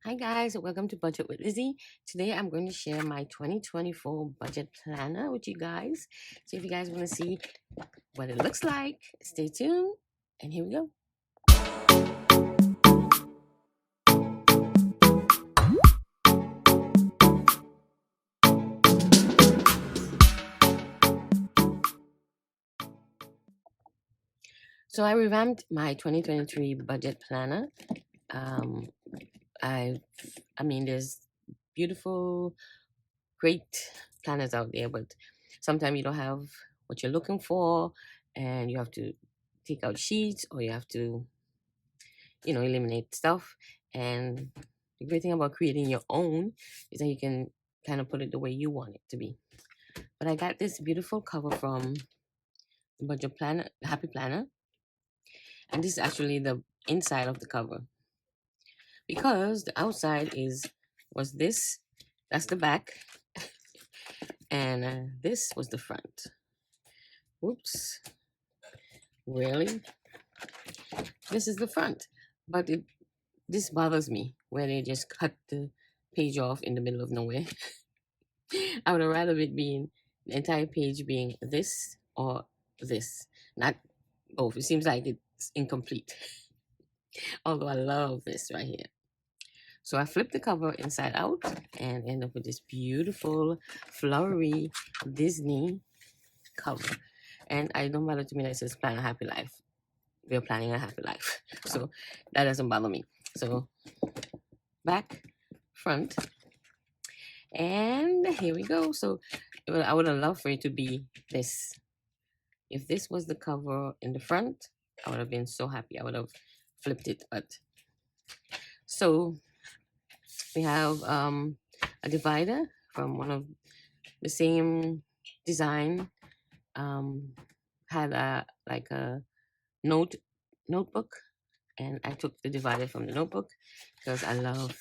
Hi guys, welcome to Budget with Lizzie. Today I'm going to share my 2024 budget planner with you guys. So if you guys want to see what it looks like, stay tuned and here we go. So I revamped my 2023 budget planner. Um, I mean there's beautiful, great planners out there, but sometimes you don't have what you're looking for and you have to take out sheets or you have to eliminate stuff. And the great thing about creating your own is that you can kind of put it the way you want it to be. But I got this beautiful cover from the Budget Planner, the Happy Planner, and this is actually the inside of the cover because the outside was this. That's the back, and this was the front. Whoops, really? This is the front, but this bothers me where they just cut the page off in the middle of nowhere. I would have rather it being the entire page being this or this, not both. It seems like it's incomplete. Although I love this right here. So I flipped the cover inside out and end up with this beautiful flowery Disney cover. And I don't bother to me that it says plan a happy life. We're planning a happy life. So that doesn't bother me. So back, front, and here we go. So I would have loved for it to be this. If this was the cover in the front, I would have been so happy. I would have flipped it. But so we have a divider from one of the same design. Had a notebook, and I took the divider from the notebook because I love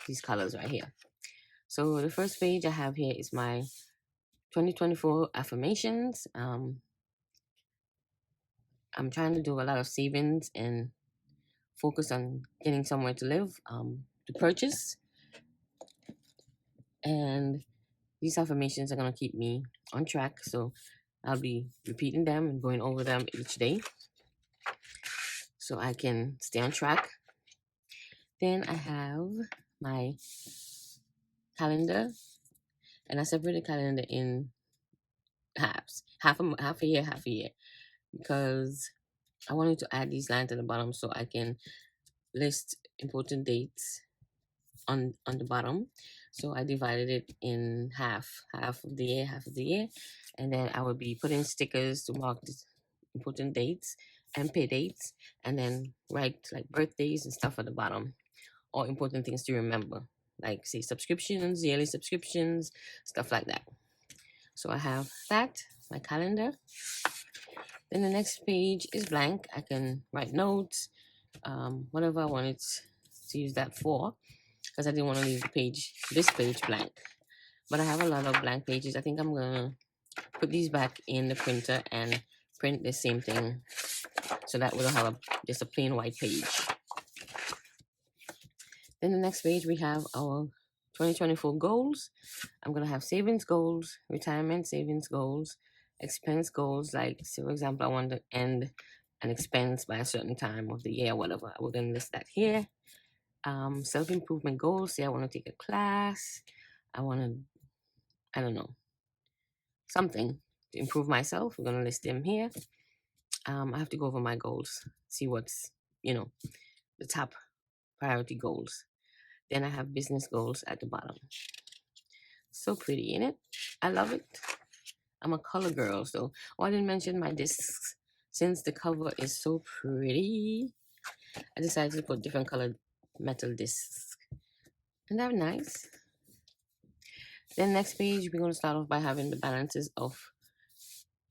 these colors right here. So the first page I have here is my 2024 affirmations. I'm trying to do a lot of savings and focus on getting somewhere to live, to purchase. And these affirmations are going to keep me on track. So I'll be repeating them and going over them each day so I can stay on track. Then I have my calendar, and I separate the calendar in halves, half a year, because I wanted to add these lines at the bottom so I can list important dates on the bottom. So I divided it in half of the year, and then I would be putting stickers to mark the important dates and pay dates, and then write like birthdays and stuff at the bottom, or important things to remember, like say subscriptions, yearly subscriptions, stuff like that. So I have that, my calendar. Then the next page is blank. I can write notes, whatever I wanted to use that for, because I didn't want to leave this page blank. But I have a lot of blank pages. I think I'm gonna put these back in the printer and print the same thing, so that we'll have just a plain white page. Then the next page we have our 2024 goals. I'm gonna have savings goals, retirement savings goals, expense goals. Like, so for example, I want to end an expense by a certain time of the year, whatever. We're gonna list that here. Self-improvement goals. Say I want to take a class. I don't know, something to improve myself. We're gonna list them here. I have to go over my goals, see what's the top priority goals. Then I have business goals at the bottom. So pretty, isn't it? I love it. I'm a color girl, so I didn't mention my discs. Since the cover is so pretty, I decided to put different colored metal discs. Isn't that nice? Then next page, we're going to start off by having the balances of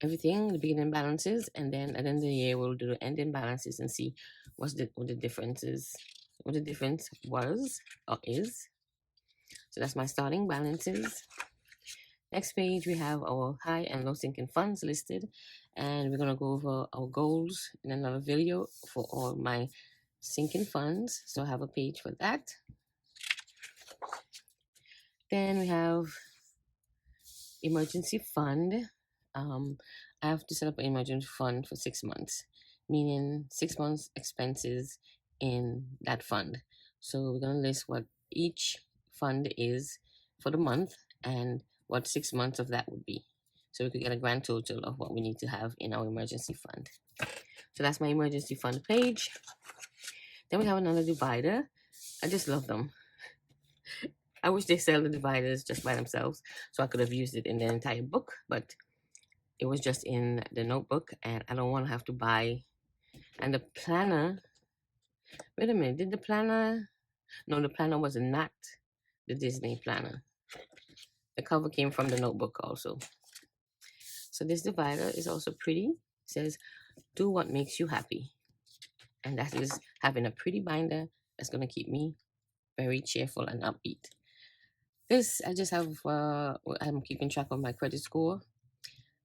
everything, the beginning balances, and then at the end of the year, we'll do the ending balances and see what the difference was or is. So that's my starting balances. Next page, we have our high and low sinking funds listed, and we're going to go over our goals in another video for all my sinking funds. So I have a page for that. Then we have emergency fund. Um, I have to set up an emergency fund for 6 months, meaning 6 months expenses in that fund. So we're gonna list what each fund is for the month and what 6 months of that would be. So we could get a grand total of what we need to have in our emergency fund. So that's my emergency fund page. Then we have another divider. I just love them. I wish they sell the dividers just by themselves so I could have used it in the entire book, but it was just in the notebook and I don't want to have to buy. And the planner, wait a minute, did the planner? No, the planner was not the Disney planner. The cover came from the notebook also. So this divider is also pretty. It says, do what makes you happy. And that is having a pretty binder that's going to keep me very cheerful and upbeat. This, I just have, I'm keeping track of my credit score.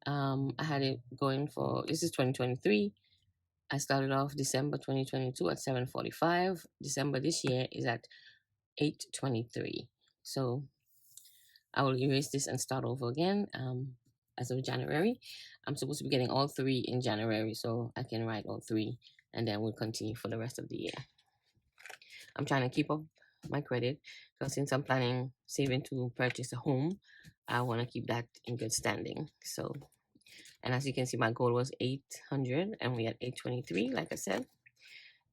I had it going for, this is 2023. I started off December 2022 at 745. December this year is at 823. So I will erase this and start over again as of January. I'm supposed to be getting all 3 in January, so I can write all 3 and then we'll continue for the rest of the year. I'm trying to keep up my credit because since I'm planning saving to purchase a home, I want to keep that in good standing. So, and as you can see, my goal was 800 and we're at 823, like I said.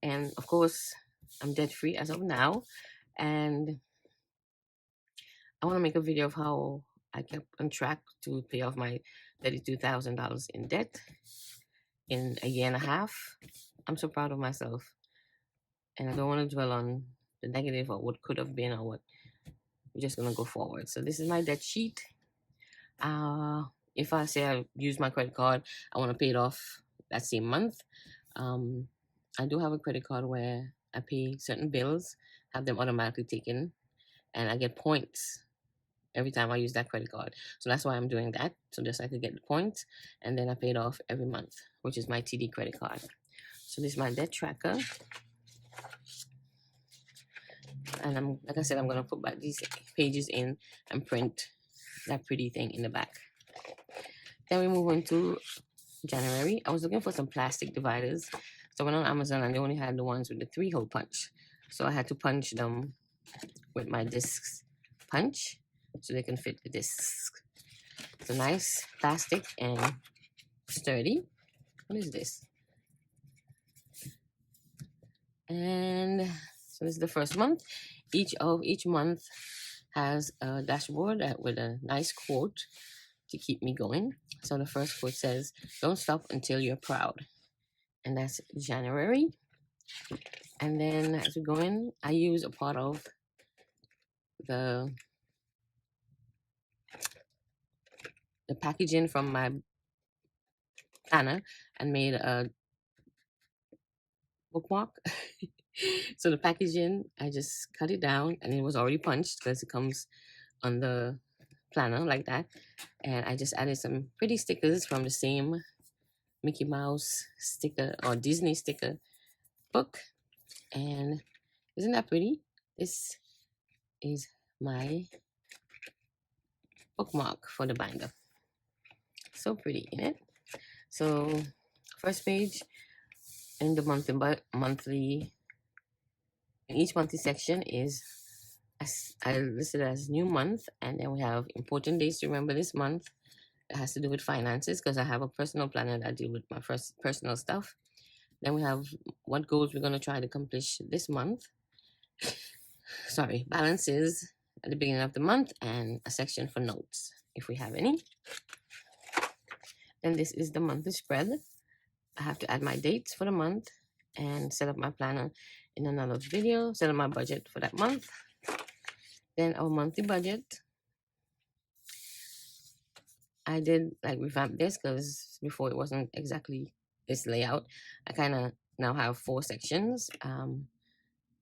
And of course, I'm debt free as of now. And I want to make a video of how I kept on track to pay off my $32,000 in debt in a year and a half. I'm so proud of myself. And I don't want to dwell on the negative or what could have been or what. We're just going to go forward. So this is my debt sheet. If I say I use my credit card, I want to pay it off that same month. I do have a credit card where I pay certain bills, have them automatically taken, and I get points every time I use that credit card. So that's why I'm doing that. So just so I could get the points, and then I pay it off every month, which is my TD credit card. So this is my debt tracker. And I'm, like I said, I'm gonna put back these pages in and print that pretty thing in the back. Then we move on to January. I was looking for some plastic dividers. So I went on Amazon and they only had the ones with the 3-hole punch. So I had to punch them with my discs punch so they can fit the discs. It's a nice plastic and sturdy. What is this? And so this is the first month. Each month has a dashboard with a nice quote to keep me going. So the first quote says, "Don't stop until you're proud." And that's January. And then as we go in, I use a part of the packaging from my planner and made a bookmark. So the packaging, I just cut it down and it was already punched because it comes on the planner like that. And I just added some pretty stickers from the same Mickey Mouse sticker or Disney sticker book. And isn't that pretty? This is my bookmark for the binder. So pretty, isn't it? So first page in the monthly in each monthly section is I listed as new month, and then we have important days to remember this month. It has to do with finances because I have a personal planner that deal with my first personal stuff. Then we have what goals we're going to try to accomplish this month. Sorry, balances at the beginning of the month, and a section for notes if we have any. Then this is the monthly spread. I have to add my dates for the month and set up my planner in another video, set up my budget for that month. Then our monthly budget. I did like revamp this because before it wasn't exactly this layout. I kind of now have 4 sections.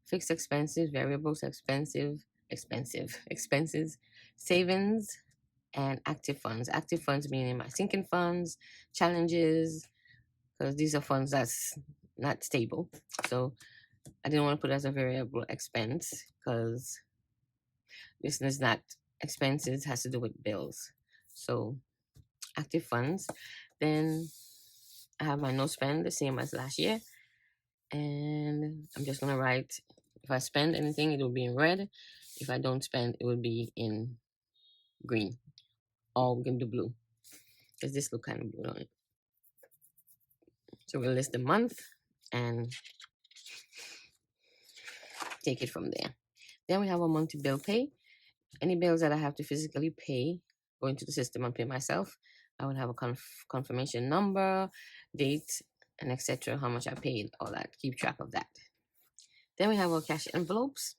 Fixed expenses, variables expenses, savings, and active funds. Active funds meaning my sinking funds, challenges, because these are funds that's not stable. So I didn't want to put it as a variable expense because this is not expenses has to do with bills. So active funds. Then I have my no spend, the same as last year. And I'm just going to write, if I spend anything, it will be in red. If I don't spend, it will be in green. Or we can do blue, because this look kind of blue on it. So we'll list the month and take it from there. Then we have a monthly bill pay. Any bills that I have to physically pay, go into the system and pay myself. I would have a confirmation number, date, and etc. How much I paid, all that. Keep track of that. Then we have our cash envelopes.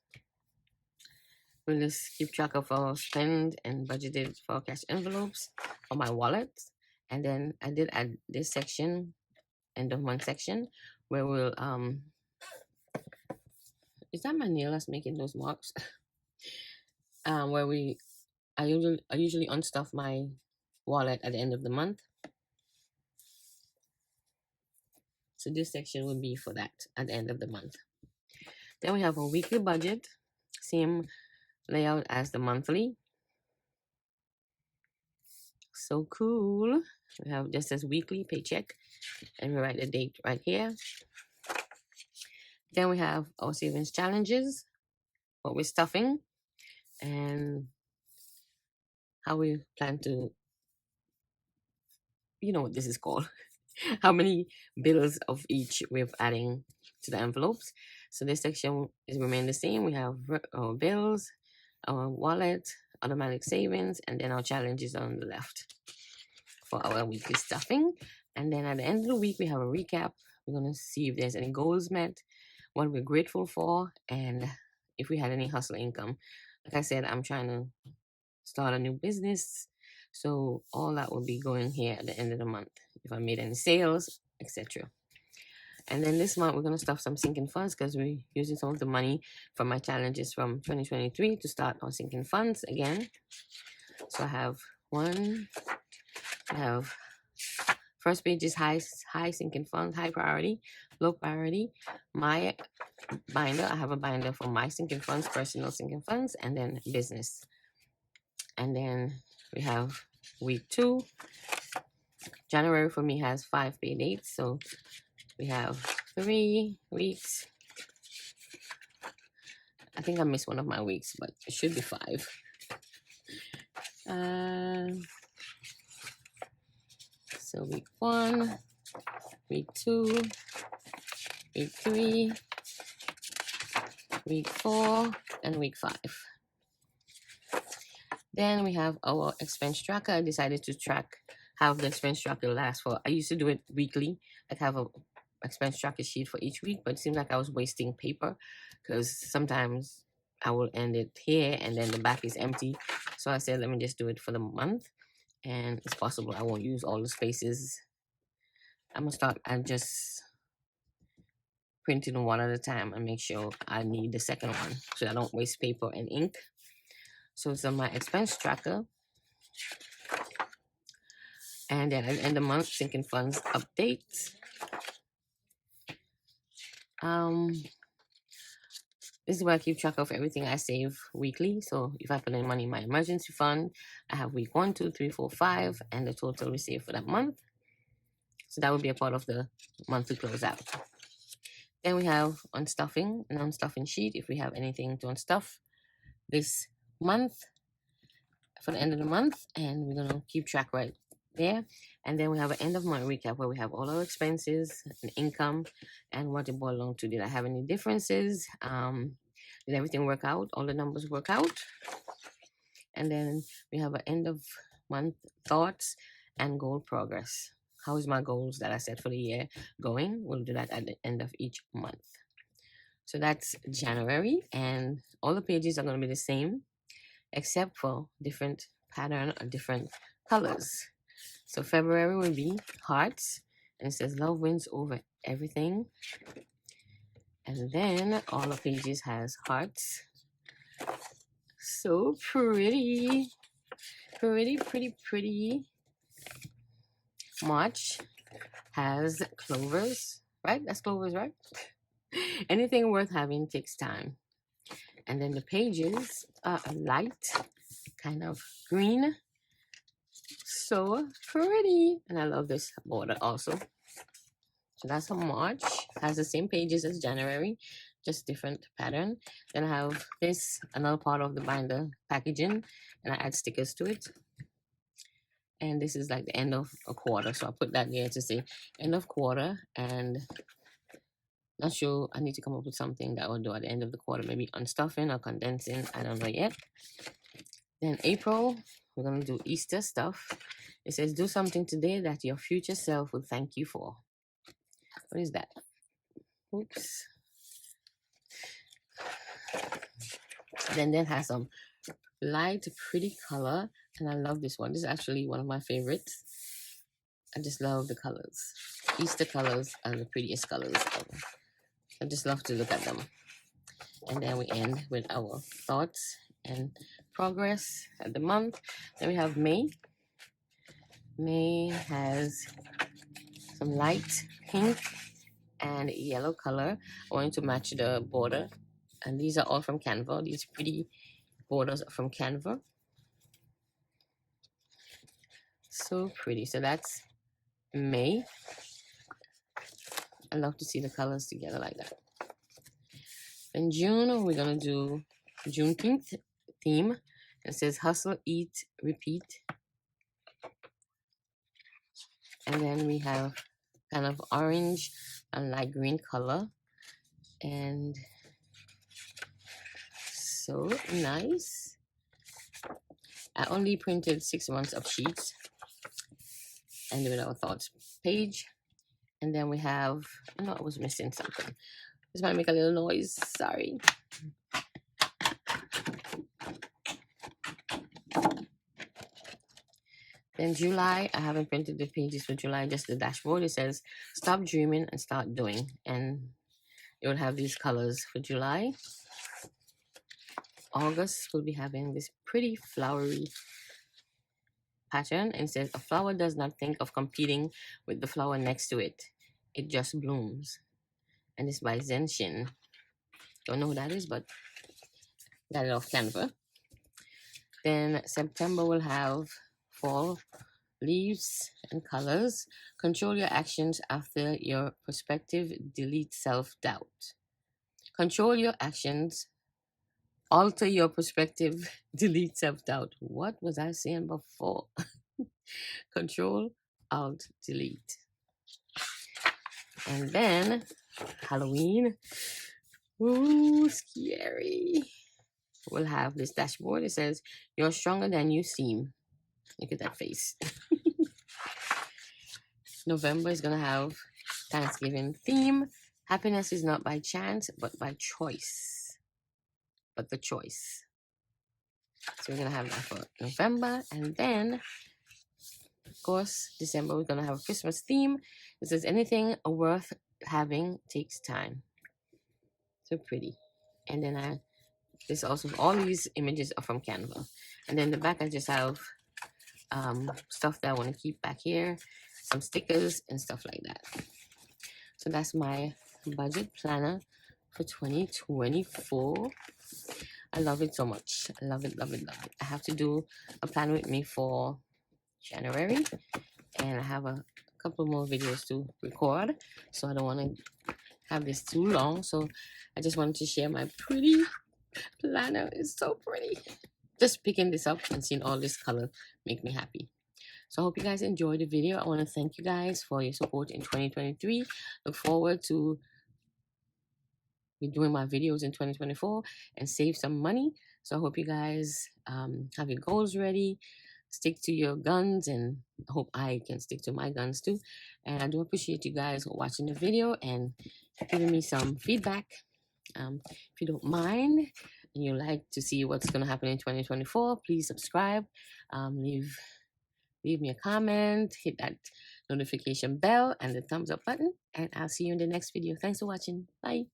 We'll just keep track of our spend and budgeted for our cash envelopes on my wallet. And then I did add this section, end of month section, where we'll is that my nail that's making those marks? Where I usually unstuff my wallet at the end of the month. So this section will be for that at the end of the month. Then we have a weekly budget, same layout as the monthly. So cool. We have just as weekly paycheck, and we write the date right here. Then we have our savings challenges, what we're stuffing, and how we plan to, you know what this is called, how many bills of each we're adding to the envelopes. So this section is remain the same. We have our bills, our wallet, automatic savings, and then our challenges on the left for our weekly stuffing. And then at the end of the week, we have a recap. We're going to see if there's any goals met, what we're grateful for, and if we had any hustle income. Like I said, I'm trying to start a new business, so all that will be going here at the end of the month, if I made any sales, etc. And then this month we're going to stuff some sinking funds, because we're using some of the money from my challenges from 2023 to start our sinking funds again. So I have first page is high sinking funds, high priority, low priority. My binder, I have a binder for my sinking funds, personal sinking funds, and then business. And then we have week 2. January for me has 5 pay dates, so we have 3 weeks. I think I missed one of my weeks, but it should be 5. So week 1, week 2, week 3, week 4, and week 5. Then we have our expense tracker. I decided to track how the expense tracker lasts for. I used to do it weekly. I'd have a expense tracker sheet for each week, but it seemed like I was wasting paper, because sometimes I will end it here and then the back is empty. So I said, let me just do it for the month, and it's possible I won't use all the spaces. I'm gonna start and just printing one at a time and make sure I need the second one so I don't waste paper and ink. So it's on my expense tracker. And then at the end of the month, sinking funds update. This is where I keep track of everything I save weekly. So if I put any money in my emergency fund, I have week 1, 2, 3, 4, 5, and the total we save for that month. So that would be a part of the monthly closeout. Then we have unstuffing, an unstuffing sheet if we have anything to unstuff this month for the end of the month, and we're gonna keep track right there. And then we have an end of month recap where we have all our expenses and income and what it boiled down to. Did I have any differences? Did everything work out? All the numbers work out? And then we have an end of month thoughts and goal progress. How is my goals that I set for the year going? We'll do that at the end of each month. So that's January, and all the pages are going to be the same except for different pattern or different colors. So February will be hearts, and it says love wins over everything. And then all the pages has hearts. So pretty. Pretty. March has clovers, right? That's clovers, right? Anything worth having takes time. And then the pages are light, kind of green. So pretty. And I love this border also. So that's for March. Has the same pages as January, just different pattern. Then I have this, another part of the binder packaging, and I add stickers to it. And this is like the end of a quarter, so I put that there to say end of quarter. And not sure, I need to come up with something that I will do at the end of the quarter, maybe unstuffing or condensing, I don't know yet. Then April, we're gonna do Easter stuff. It says do something today that your future self will thank you for. What is that? Oops. Then has some light pretty color, and I love this one. This is actually one of my favorites. I just love the colors. Easter colors are the prettiest colors ever. I just love to look at them. And then we end with our thoughts and progress at the month. Then we have May. May has some light pink and yellow color. I want to match the border. And these are all from Canva. These pretty borders are from Canva. So pretty. So that's May. I love to see the colors together like that. In June, we're gonna do Juneteenth theme. It says hustle, eat, repeat. And then we have kind of orange and light green color. And so nice. I only printed 6 months of sheets. And with our thoughts page. And then we have, I know I was missing something. This might make a little noise, sorry. Then July, I haven't printed the pages for July, just the dashboard. It says, stop dreaming and start doing. And it will have these colors for July. August, we'll be having this pretty flowery pattern. And it says, a flower does not think of competing with the flower next to it. It just blooms. And it's by Zen Shin. Don't know who that is, but got it off Canva. Then September will have fall leaves and colors. Control your actions after your perspective. Delete self-doubt. Control your actions. Alter your perspective. Delete self-doubt. What was I saying before? Control, Alt, Delete. And then Halloween. Ooh, scary. We'll have this dashboard. It says, you're stronger than you seem. Look at that face. November is going to have Thanksgiving theme. Happiness is not by chance, but by choice. But the choice. So we're going to have that for November. And then, of course, December, we're going to have a Christmas theme. It says, anything worth having takes time. So pretty. And then this also, all these images are from Canva. And then the back, I just have stuff that I want to keep back here, some stickers and stuff like that. So that's my budget planner for 2024. I love it so much. I love it, love it, love it. I have to do a plan with me for January, and I have a couple more videos to record, so I don't want to have this too long. So I just wanted to share my pretty planner. It's so pretty. Just picking this up and seeing all this color make me happy. So I hope you guys enjoyed the video. I want to thank you guys for your support in 2023. Look forward to be doing my videos in 2024 and save some money. So I hope you guys have your goals ready. Stick to your guns, and I hope I can stick to my guns too. And I do appreciate you guys watching the video and giving me some feedback. If you don't mind and you like to see what's going to happen in 2024, please subscribe. Leave me a comment, hit that notification bell and the thumbs up button, and I'll see you in the next video. Thanks for watching. Bye.